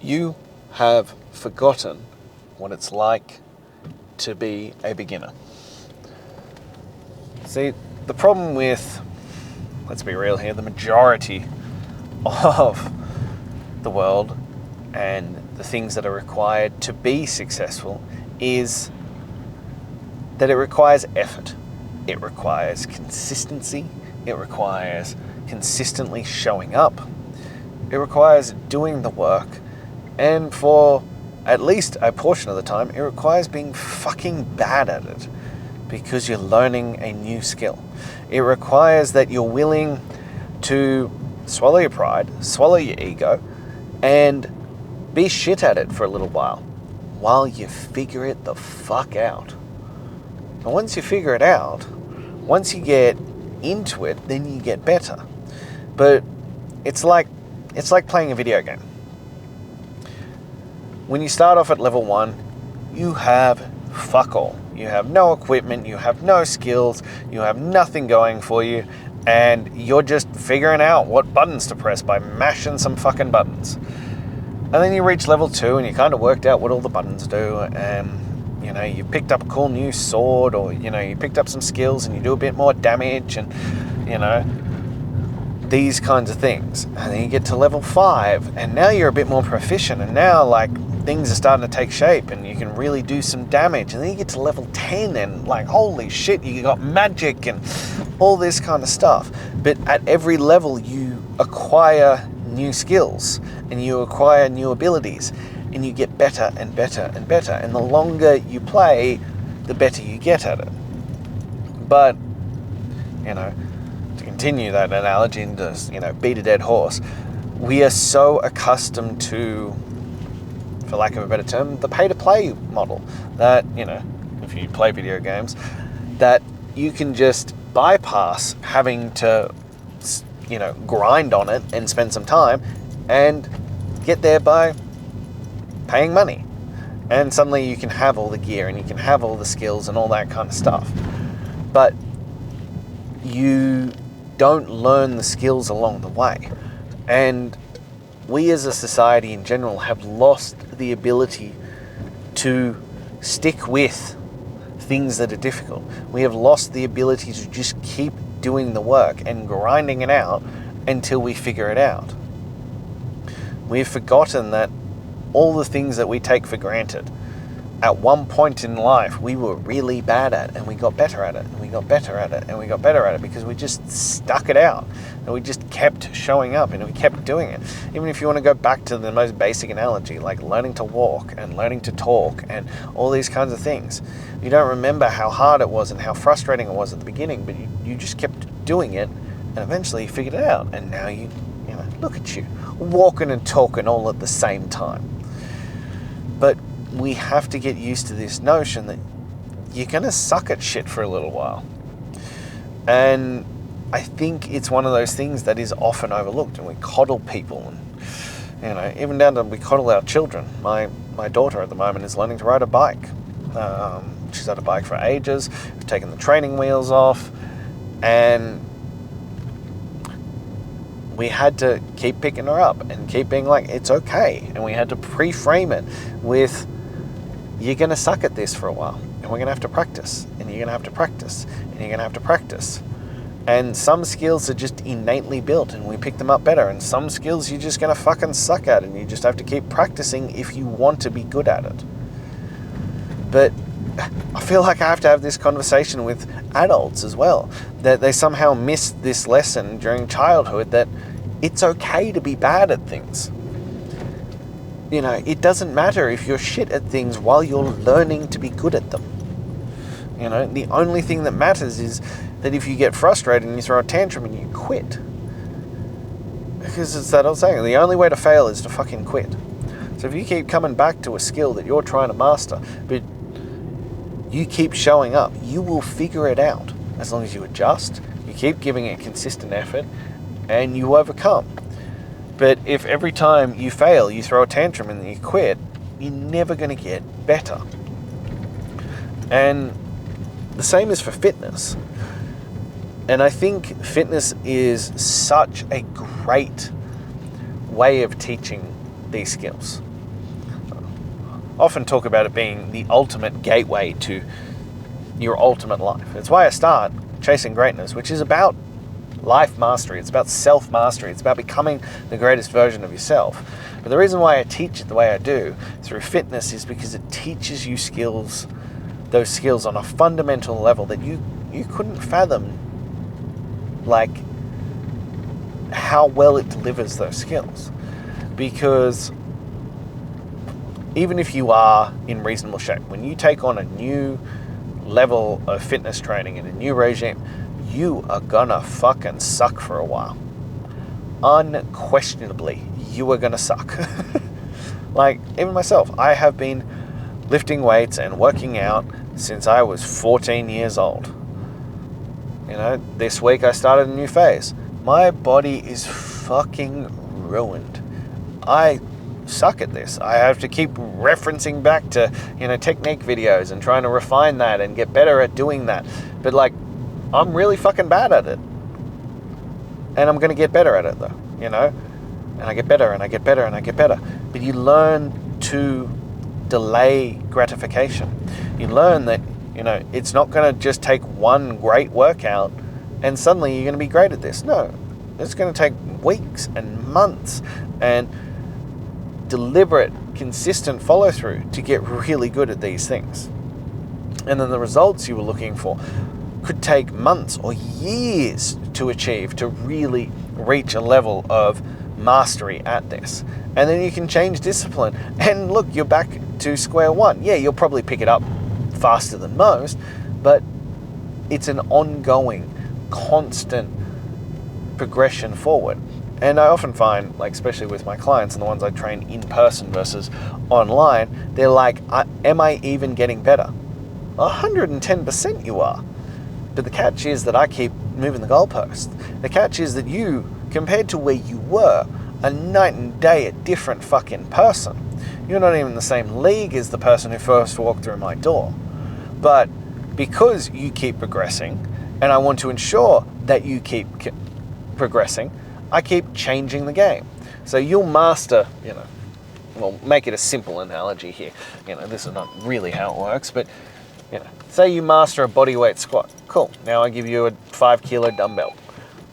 You have forgotten what it's like to be a beginner. See, the problem with, let's be real here, the majority of the world and the things that are required to be successful is that it requires effort. It requires consistency. It requires consistently showing up. It requires doing the work. And for at least a portion of the time, it requires being fucking bad at it because you're learning a new skill. It requires that you're willing to swallow your pride, swallow your ego, and be shit at it for a little while you figure it the fuck out. And once you figure it out, once you get into it, then you get better. But it's like playing a video game. When you start off at level 1, you have fuck all. You have no equipment, you have no skills, you have nothing going for you, and you're just figuring out what buttons to press by mashing some fucking buttons. And then you reach level 2 and you kind of worked out what all the buttons do, and you picked up a cool new sword, or you picked up some skills and you do a bit more damage, and these kinds of things. And then you get to level 5 and now you're a bit more proficient, and now things are starting to take shape and you can really do some damage. And then you get to level 10 and holy shit, you got magic and all this kind of stuff. But at every level you acquire new skills and you acquire new abilities and you get better and better and better. And the longer you play, the better you get at it. But, to continue that analogy and just, beat a dead horse, we are so accustomed to, for lack of a better term, the pay-to-play model. That, if you play video games, that you can just bypass having to, grind on it and spend some time and get there by paying money. And suddenly you can have all the gear and you can have all the skills and all that kind of stuff. But you don't learn the skills along the way. And we as a society in general have lost the ability to stick with things that are difficult. We have lost the ability to just keep doing the work and grinding it out until we figure it out. We've forgotten that all the things that we take for granted, at one point in life we were really bad at, and we got better at it, and we got better at it, and we got better at it because we just stuck it out and we just kept showing up and we kept doing it. Even if you want to go back to the most basic analogy, like learning to walk and learning to talk and all these kinds of things, you don't remember how hard it was and how frustrating it was at the beginning, but you just kept doing it and eventually you figured it out. And now you look at you, walking and talking all at the same time. But we have to get used to this notion that you're going to suck at shit for a little while. And I think it's one of those things that is often overlooked, and we coddle people, and even down to we coddle our children. My daughter at the moment is learning to ride a bike. She's had a bike for ages. We've taken the training wheels off, and we had to keep picking her up and keep being like, it's okay. And we had to pre-frame it with, you're going to suck at this for a while, and we're going to have to practice, and you're going to have to practice, and you're going to have to practice. And some skills are just innately built and we pick them up better, and some skills you're just going to fucking suck at and you just have to keep practicing if you want to be good at it. But I feel like I have to have this conversation with adults as well, that they somehow missed this lesson during childhood, that it's okay to be bad at things. It doesn't matter if you're shit at things while you're learning to be good at them. The only thing that matters is that if you get frustrated and you throw a tantrum and you quit. Because it's that old saying, the only way to fail is to fucking quit. So if you keep coming back to a skill that you're trying to master, but you keep showing up, you will figure it out. As long as you adjust, you keep giving it consistent effort, and you overcome. But if every time you fail, you throw a tantrum and you quit, you're never going to get better. And the same is for fitness. And I think fitness is such a great way of teaching these skills. often talk about it being the ultimate gateway to your ultimate life. It's why I start Chasing Greatness, which is about life mastery. It's about self-mastery. It's about becoming the greatest version of yourself. But the reason why I teach it the way I do through fitness is because it teaches you skills, those skills on a fundamental level that you couldn't fathom, like how well it delivers those skills. Because even if you are in reasonable shape, when you take on a new level of fitness training and a new regime, you are gonna fucking suck for a while. Unquestionably, you are gonna suck. Like, even myself, I have been lifting weights and working out since I was 14 years old. You know, this week I started a new phase. My body is fucking ruined. I suck at this. I have to keep referencing back to, technique videos and trying to refine that and get better at doing that. But like, I'm really fucking bad at it. And I'm going to get better at it though, And I get better and I get better and I get better. But you learn to delay gratification. You learn that, it's not going to just take one great workout and suddenly you're going to be great at this. No, it's going to take weeks and months and deliberate, consistent follow through to get really good at these things. And then the results you were looking for could take months or years to achieve, to really reach a level of mastery at this. And then you can change discipline and look, you're back to square one. Yeah, you'll probably pick it up faster than most, but it's an ongoing, constant progression forward. And I often find, like, especially with my clients and the ones I train in person versus online, they're like, am I even getting better? 110% you are. But the catch is that I keep moving the goalposts. The catch is that you, compared to where you were, are night and day a different fucking person. You're not even in the same league as the person who first walked through my door. But because you keep progressing, and I want to ensure that you keep progressing, I keep changing the game. So you'll master, well, make it a simple analogy here. This is not really how it works, but, say you master a bodyweight squat. Cool. Now I give you a 5 kilo dumbbell.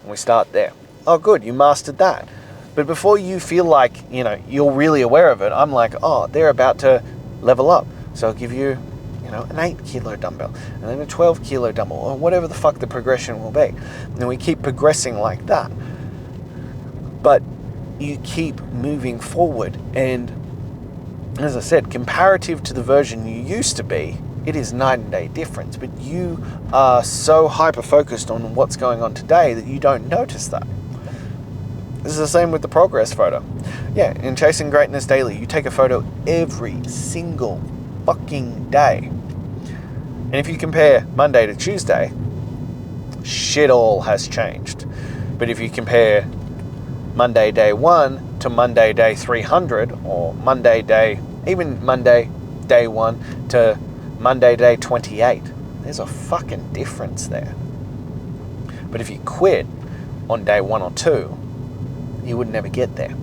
And we start there. Oh, good. You mastered that. But before you feel like, you're really aware of it, I'm like, oh, they're about to level up. So I'll give you, an 8 kilo dumbbell and then a 12 kilo dumbbell or whatever the fuck the progression will be. And we keep progressing like that. But you keep moving forward. And as I said, comparative to the version you used to be, it is night and day difference. But you are so hyper-focused on what's going on today that you don't notice that. This is the same with the progress photo. Yeah, in Chasing Greatness Daily, you take a photo every single fucking day. And if you compare Monday to Tuesday, shit all has changed. But if you compare Monday day 1 to Monday day 300, or Monday day 1 to Monday day 28, there's a fucking difference there. But if you quit on day 1 or 2, you would never get there.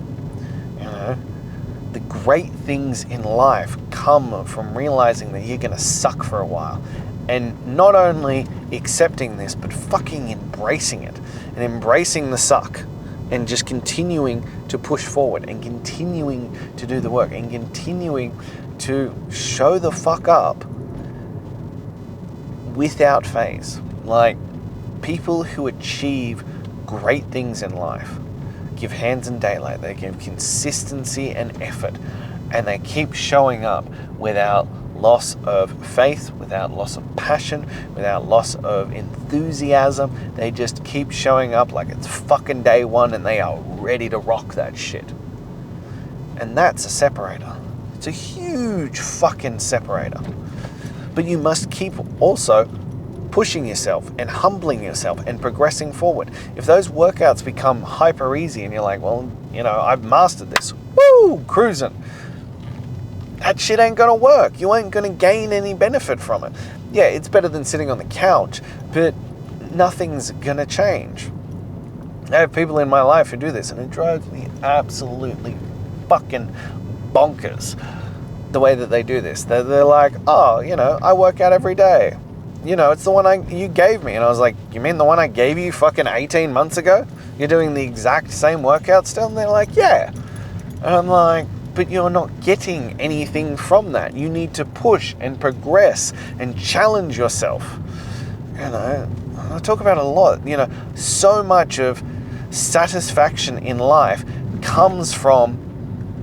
The great things in life come from realizing that you're going to suck for a while. And not only accepting this, but fucking embracing it. And embracing the suck. And just continuing to push forward. And continuing to do the work. And continuing to show the fuck up without phase. Like, people who achieve great things in life give hands in daylight, they give consistency and effort, and they keep showing up without loss of faith, without loss of passion, without loss of enthusiasm. They just keep showing up like it's fucking day one and they are ready to rock that shit. And that's a separator. It's a huge fucking separator. But you must keep also pushing yourself and humbling yourself and progressing forward. If those workouts become hyper easy and you're like, well, I've mastered this, woo, cruising, that shit ain't gonna work. You ain't gonna gain any benefit from it. Yeah, it's better than sitting on the couch, but nothing's gonna change. I have people in my life who do this and it drives me absolutely fucking bonkers. the way that they do this. They're like, oh, you know, I work out every day. You know, it's the one you gave me. And I was like, you mean the one I gave you fucking 18 months ago? You're doing the exact same workout still? And they're like, yeah. And I'm like, but you're not getting anything from that. You need to push and progress and challenge yourself. You know, I talk about it a lot. You know, so much of satisfaction in life comes from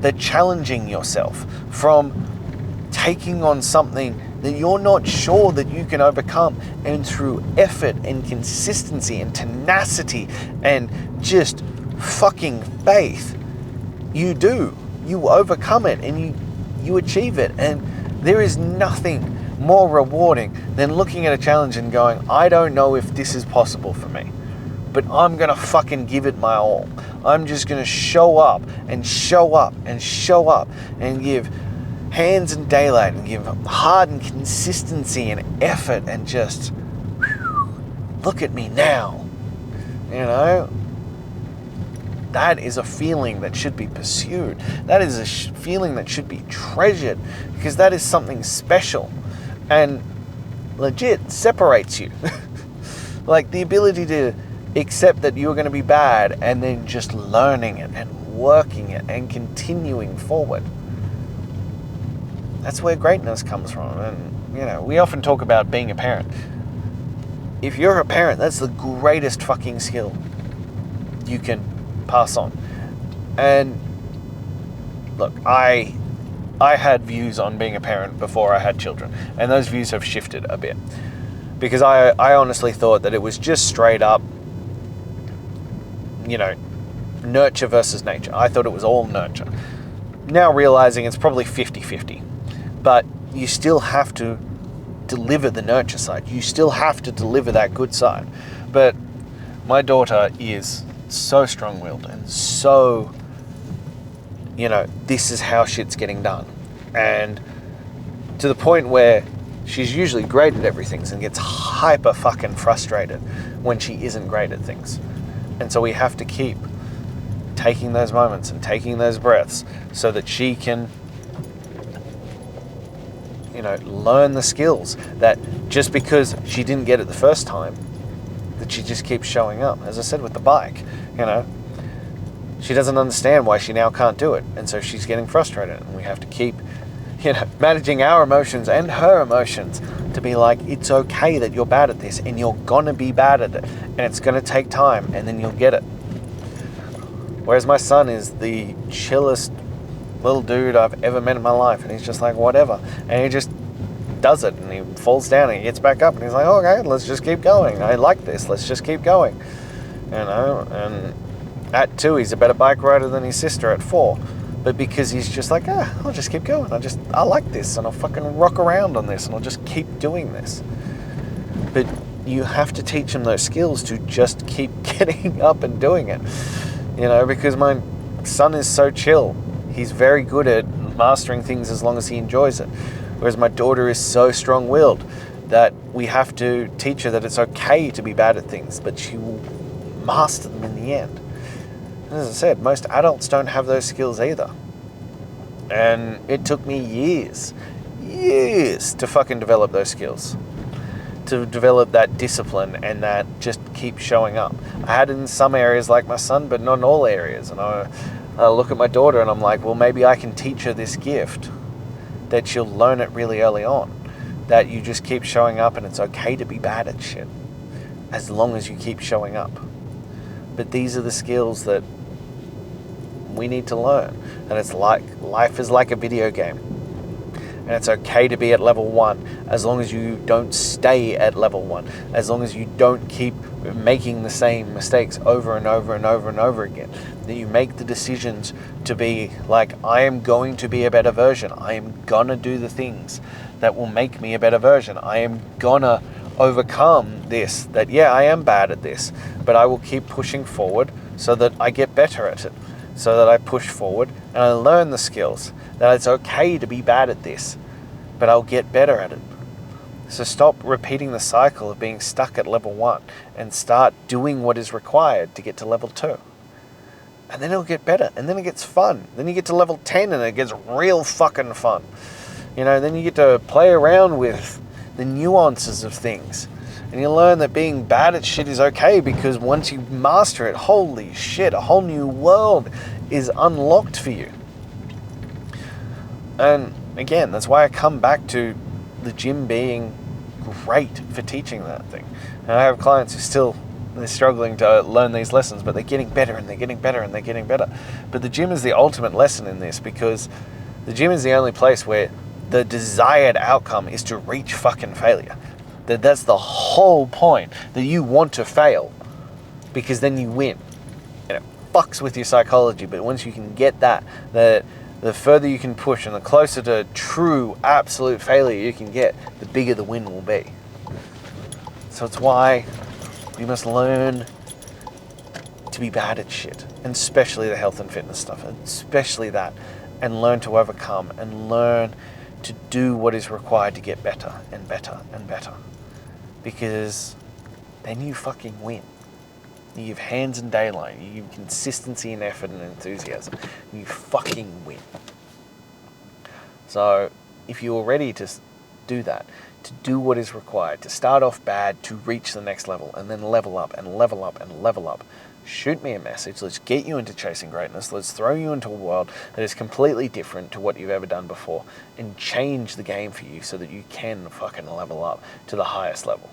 the challenging yourself, from taking on something that you're not sure that you can overcome, and through effort and consistency and tenacity and just fucking faith, you overcome it and you achieve it. And there is nothing more rewarding than looking at a challenge and going, I don't know if this is possible for me, but I'm gonna fucking give it my all. I'm just gonna show up and show up and show up and give hands and daylight and give heart and consistency and effort and just look at me now. You know, that is a feeling that should be pursued. That is a feeling that should be treasured, because that is something special and legit separates you. Like the ability to accept that you're going to be bad and then just learning it and working it and continuing forward. That's where greatness comes from. And, you know, we often talk about being a parent. If you're a parent, that's the greatest fucking skill you can pass on. And look, I had views on being a parent before I had children, and those views have shifted a bit, because I honestly thought that it was just straight up, you know, nurture versus nature. I thought it was all nurture. Now realizing it's probably 50-50. But you still have to deliver the nurture side. You still have to deliver that good side. But my daughter is so strong-willed and so, you know, this is how shit's getting done. And to the point where she's usually great at everything and gets hyper fucking frustrated when she isn't great at things. And so we have to keep taking those moments and taking those breaths so that she can, you know, learn the skills that just because she didn't get it the first time, that she just keeps showing up. As I said with the bike, you know, she doesn't understand why she now can't do it. And so she's getting frustrated, and we have to keep, you know, managing our emotions and her emotions to be like, it's okay that you're bad at this, and you're gonna be bad at it, and it's gonna take time, and then you'll get it. Whereas my son is the chillest little dude I've ever met in my life, and he's just like, whatever, and he just does it, and he falls down and he gets back up, and he's like, oh, okay, let's just keep going. I like this, let's just keep going. You know, and at 2 he's a better bike rider than his sister at 4, but because he's just like, I'll just keep going, I like this, and I'll fucking rock around on this, and I'll just keep doing this. But you have to teach him those skills to just keep getting up and doing it, you know, because my son is so chill. He's very good at mastering things as long as he enjoys it. Whereas my daughter is so strong-willed that we have to teach her that it's okay to be bad at things, but she will master them in the end. And as I said, most adults don't have those skills either. And it took me years to fucking develop those skills. To develop that discipline and that just keep showing up. I had it in some areas like my son, but not in all areas. And I look at my daughter and I'm like, well, maybe I can teach her this gift, that she'll learn it really early on, that you just keep showing up and it's okay to be bad at shit as long as you keep showing up. But these are the skills that we need to learn. And it's like, life is like a video game, and it's okay to be at level 1 as long as you don't stay at level 1, as long as you don't keep making the same mistakes over and over and over and over again, that you make the decisions to be like, I am going to be a better version. I am gonna do the things that will make me a better version. I am gonna overcome this, that yeah, I am bad at this, but I will keep pushing forward so that I get better at it, so that I push forward and I learn the skills, that it's okay to be bad at this, but I'll get better at it. So stop repeating the cycle of being stuck at level 1 and start doing what is required to get to level 2. And then it'll get better, and then it gets fun. Then you get to level 10 and it gets real fucking fun. Then you get to play around with the nuances of things. And you learn that being bad at shit is okay, because once you master it, holy shit, a whole new world is unlocked for you. And again, that's why I come back to the gym being great for teaching that thing. And I have clients who they're struggling to learn these lessons, but they're getting better and they're getting better and they're getting better. But the gym is the ultimate lesson in this, because the gym is the only place where the desired outcome is to reach fucking failure. That's the whole point, that you want to fail, because then you win. And it fucks with your psychology, but once you can get that, the further you can push and the closer to true, absolute failure you can get, the bigger the win will be. So it's why you must learn to be bad at shit, and especially the health and fitness stuff, and especially that, and learn to overcome, and learn to do what is required to get better and better and better. Because then you fucking win. You give hands and daylight, you give consistency and effort and enthusiasm, and you fucking win. So if you're ready to do that, to do what is required, to start off bad, to reach the next level, and then level up and level up and level up, shoot me a message. Let's get you into chasing greatness. Let's throw you into a world that is completely different to what you've ever done before, and change the game for you so that you can fucking level up to the highest level.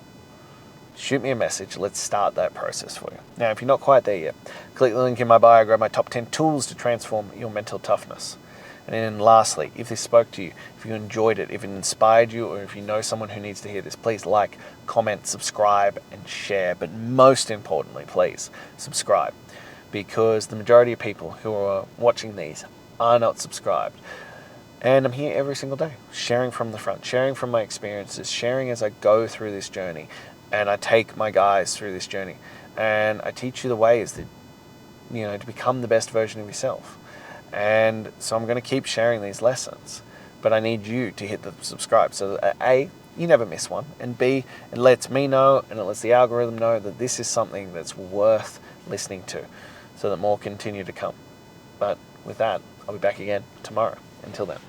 Shoot me a message. Let's start that process for you. Now, if you're not quite there yet, click the link in my bio, grab my top 10 tools to transform your mental toughness. And then lastly, if this spoke to you, if you enjoyed it, if it inspired you, or if you know someone who needs to hear this, please like, comment, subscribe, and share. But most importantly, please subscribe, because the majority of people who are watching these are not subscribed. And I'm here every single day, sharing from the front, sharing from my experiences, sharing as I go through this journey. And I take my guys through this journey, and I teach you the ways that, to become the best version of yourself. And so I'm going to keep sharing these lessons, but I need you to hit the subscribe so that A, you never miss one, and B, it lets me know and it lets the algorithm know that this is something that's worth listening to, so that more continue to come. But with that, I'll be back again tomorrow. Until then.